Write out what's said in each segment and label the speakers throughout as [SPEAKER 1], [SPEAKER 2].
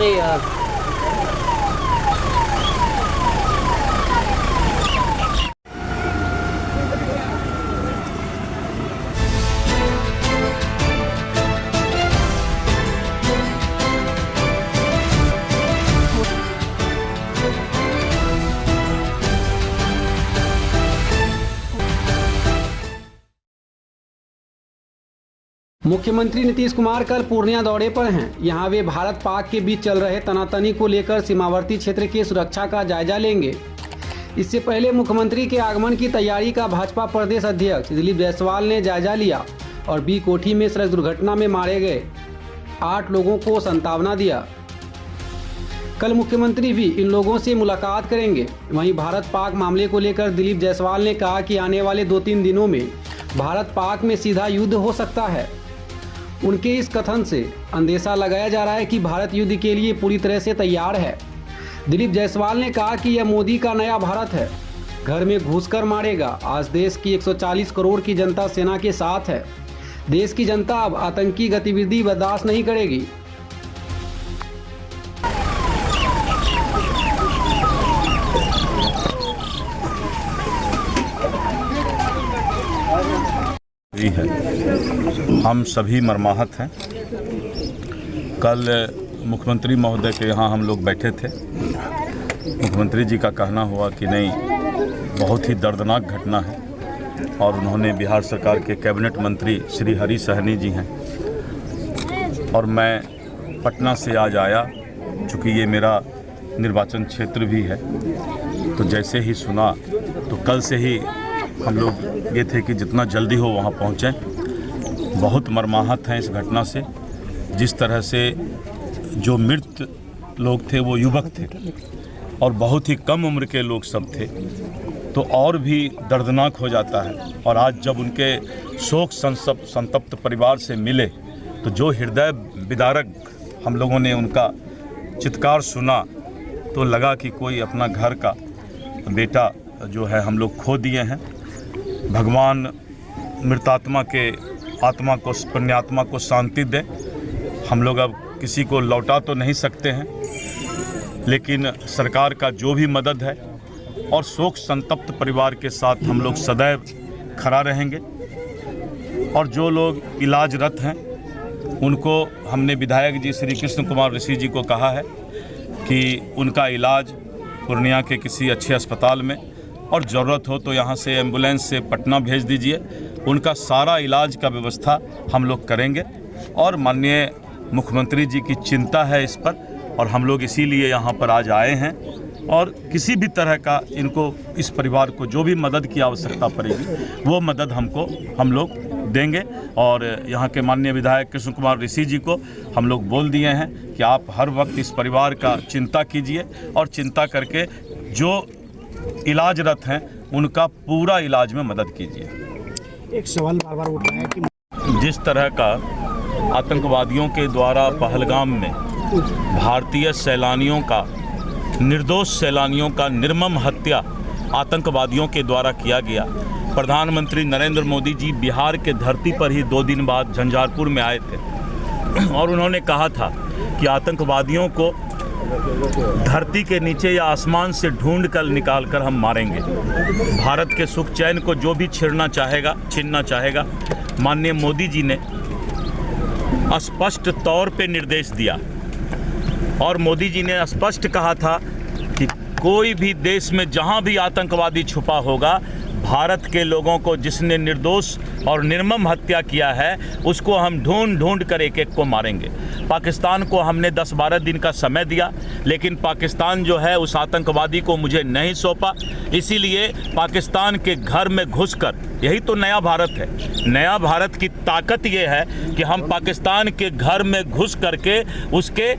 [SPEAKER 1] अरे यार।
[SPEAKER 2] मुख्यमंत्री नीतीश कुमार कल पूर्णिया दौरे पर हैं। यहां वे भारत पाक के बीच चल रहे तनातनी को लेकर सीमावर्ती क्षेत्र की सुरक्षा का जायजा लेंगे। इससे पहले मुख्यमंत्री के आगमन की तैयारी का भाजपा प्रदेश अध्यक्ष दिलीप जायसवाल ने जायजा लिया और बी कोठी में सड़क दुर्घटना में मारे गए 8 लोगों को सांत्वना दिया। कल मुख्यमंत्री भी इन लोगों से मुलाकात करेंगे। वहीं भारत पाक मामले को लेकर दिलीप जायसवाल ने कहा कि आने वाले 2-3 दिनों में भारत पाक में सीधा युद्ध हो सकता है। उनके इस कथन से अंदेशा लगाया जा रहा है कि भारत युद्ध के लिए पूरी तरह से तैयार है। दिलीप जायसवाल ने कहा कि यह मोदी का नया भारत है, घर में घुसकर मारेगा। आज देश की 140 करोड़ की जनता सेना के साथ है। देश की जनता अब आतंकी गतिविधि बर्दाश्त नहीं करेगी।
[SPEAKER 3] है हम सभी मर्माहत हैं। कल मुख्यमंत्री महोदय के यहाँ हम लोग बैठे थे। मुख्यमंत्री जी का कहना हुआ कि नहीं, बहुत ही दर्दनाक घटना है और उन्होंने बिहार सरकार के कैबिनेट मंत्री श्री हरी सहनी जी हैं और मैं पटना से आज आया, चूँकि ये मेरा निर्वाचन क्षेत्र भी है। तो जैसे ही सुना तो कल से ही हम लोग ये थे कि जितना जल्दी हो वहाँ पहुँचें। बहुत मर्माहत हैं इस घटना से। जिस तरह से जो मृत लोग थे वो युवक थे और बहुत ही कम उम्र के लोग सब थे, तो और भी दर्दनाक हो जाता है। और आज जब उनके शोक संतप्त परिवार से मिले तो जो हृदय विदारक हम लोगों ने उनका चित्कार सुना तो लगा कि कोई अपना घर का बेटा जो है हम लोग खो दिए हैं। भगवान मृतात्मा के आत्मा को, पुण्यात्मा को शांति दे। हम लोग अब किसी को लौटा तो नहीं सकते हैं, लेकिन सरकार का जो भी मदद है और शोक संतप्त परिवार के साथ हम लोग सदैव खड़ा रहेंगे। और जो लोग इलाजरत हैं उनको हमने विधायक जी श्री कृष्ण कुमार ऋषि जी को कहा है कि उनका इलाज पूर्णिया के किसी अच्छे अस्पताल में, और ज़रूरत हो तो यहाँ से एम्बुलेंस से पटना भेज दीजिए। उनका सारा इलाज का व्यवस्था हम लोग करेंगे। और माननीय मुख्यमंत्री जी की चिंता है इस पर, और हम लोग इसीलिए यहाँ पर आज आए हैं। और किसी भी तरह का इनको, इस परिवार को जो भी मदद की आवश्यकता पड़ेगी वो मदद हम लोग देंगे। और यहाँ के माननीय विधायक कृष्ण कुमार ऋषि जी को हम लोग बोल दिए हैं कि आप हर वक्त इस परिवार का चिंता कीजिए और चिंता करके जो इलाजरत हैं उनका पूरा इलाज में मदद कीजिए।
[SPEAKER 4] एक सवाल बार बार उठ रहा है कि
[SPEAKER 3] जिस तरह का आतंकवादियों के द्वारा पहलगाम में भारतीय सैलानियों का, निर्दोष सैलानियों का निर्मम हत्या आतंकवादियों के द्वारा किया गया। प्रधानमंत्री नरेंद्र मोदी जी बिहार के धरती पर ही 2 दिन बाद झंझारपुर में आए थे और उन्होंने कहा था कि आतंकवादियों को धरती के नीचे या आसमान से ढूंढ कर निकाल कर हम मारेंगे। भारत के सुख चैन को जो भी छीनना चाहेगा, माननीय मोदी जी ने स्पष्ट तौर पे निर्देश दिया। और मोदी जी ने स्पष्ट कहा था कि कोई भी देश में जहां भी आतंकवादी छुपा होगा, भारत के लोगों को जिसने निर्दोष और निर्मम हत्या किया है उसको हम ढूंढ कर एक को मारेंगे। पाकिस्तान को हमने 10-12 दिन का समय दिया, लेकिन पाकिस्तान जो है उस आतंकवादी को मुझे नहीं सौंपा। इसीलिए पाकिस्तान के घर में घुसकर, यही तो नया भारत है। नया भारत की ताकत ये है कि हम पाकिस्तान के घर में घुस करके उसके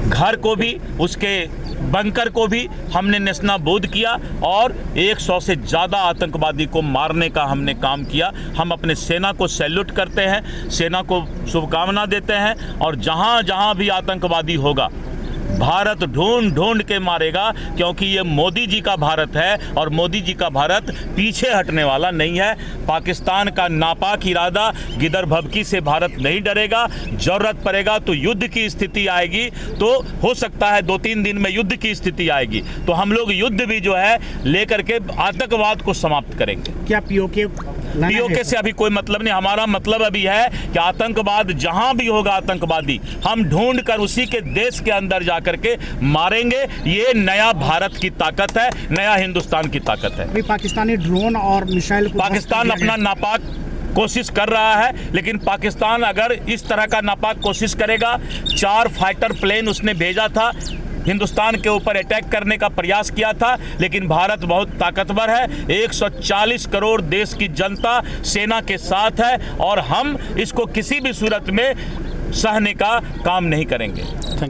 [SPEAKER 3] घर को भी, उसके बंकर को भी हमने नेस्तनाबूद किया और 100 से ज़्यादा आतंकवादी को मारने का हमने काम किया। हम अपने सेना को सैल्यूट करते हैं, सेना को शुभकामना देते हैं। और जहाँ जहाँ भी आतंकवादी होगा
[SPEAKER 1] भारत ढूंढ ढूंढ के मारेगा, क्योंकि ये मोदी जी का भारत है और मोदी जी का भारत पीछे हटने वाला नहीं है। पाकिस्तान का नापाक इरादा गिदर भभकी से भारत नहीं डरेगा। जरूरत पड़ेगा तो युद्ध की स्थिति आएगी, तो हो सकता है 2-3 दिन में युद्ध की स्थिति आएगी, तो हम लोग युद्ध भी जो है लेकर के आतंकवाद को समाप्त करेंगे।
[SPEAKER 4] क्या
[SPEAKER 1] पीओके से अभी कोई मतलब नहीं, हमारा मतलब अभी है कि आतंकवाद जहां भी होगा आतंकवादी हम ढूंढ कर उसी के देश के अंदर जाकर के मारेंगे। ये नया भारत की ताकत है, नया हिंदुस्तान की ताकत है।
[SPEAKER 4] अभी पाकिस्तानी ड्रोन और मिसाइल को
[SPEAKER 1] पाकिस्तान अपना नापाक कोशिश कर रहा है, लेकिन पाकिस्तान अगर इस तरह का नापाक कोशिश करेगा, 4 फाइटर प्लेन उसने भेजा था, हिंदुस्तान के ऊपर अटैक करने का प्रयास किया था, लेकिन भारत बहुत ताकतवर है। 140 करोड़ देश की जनता सेना के साथ है और हम इसको किसी भी सूरत में सहने का काम नहीं करेंगे।